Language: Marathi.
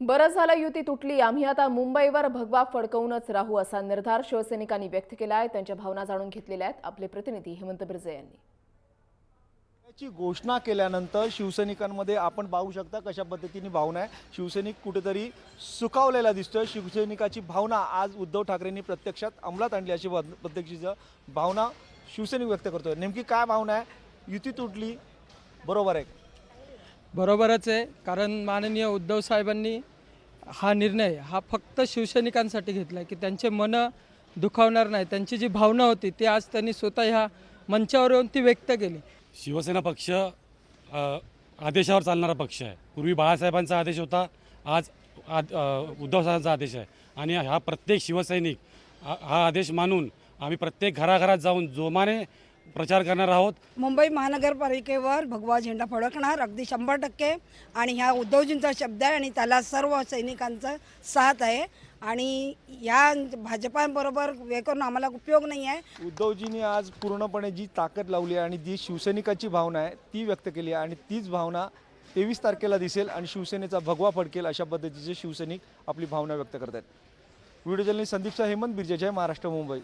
बरं झालं युती तुटली, आम्ही आता मुंबईवर भगवा फडकवूनच राहू असा निर्धार शिवसैनिकांनी व्यक्त केला आहे। त्यांच्या भावना जाणून घेतलेल्या आहेत आपले प्रतिनिधी हेमंत बिर्जे यांनी। याची घोषणा केल्यानंतर शिवसैनिकांमध्ये आपण पाहू शकता कशा पद्धतीने भावना आहे। शिवसैनिक कुठेतरी सुखावलेला दिसतोय। शिवसैनिकाची भावना आज उद्धव ठाकरेंनी प्रत्यक्षात अंमलात आणली अशी प्रत्यक्षाची भावना शिवसैनिक व्यक्त करतोय। नेमकी काय भावना आहे? युती तुटली बरोबर आहे? बरोबरच आहे, कारण माननीय उद्धव साहेबांनी हा निर्णय हा फक्त शिवसैनिकांसाठी घेतला की त्यांचे मन दुखावणार नाही। त्यांची जी भावना होती ती आज त्यांनी स्वतः ह्या मंचावर येऊन ती व्यक्त केली। शिवसेना पक्ष आदेशावर चालणारा पक्ष आहे। पूर्वी बाळासाहेबांचा आदेश होता, आज उद्धव साहेबांचा आदेश आहे आणि हा प्रत्येक शिवसैनिक हा आदेश मानून आम्ही प्रत्येक घराघरात जाऊन जोमाने प्रचार करणार आहोत। मुंबई महानगरपालिकेवर भगवा झेंडा फडकणार अगदी 100%। आणि ह्या उद्धवजींचा शब्द आहे आणि त्याला सर्व सैनिकांचा साथ आहे आणि या भाजपाबरोबर हे करून आम्हाला उपयोग नाही आहे। उद्धवजींनी आज पूर्णपणे जी ताकद लावली आहे आणि जी शिवसैनिकाची भावना आहे ती व्यक्त केली आहे आणि तीच भावना 23 तारखेला दिसेल आणि शिवसेनेचा भगवा फडकेल अशा पद्धतीचे शिवसैनिक आपली भावना व्यक्त करत आहेत। व्हिडिओ जर्नलिस्ट संदीप हेमंत बिर्जे, जय महाराष्ट्र, मुंबई।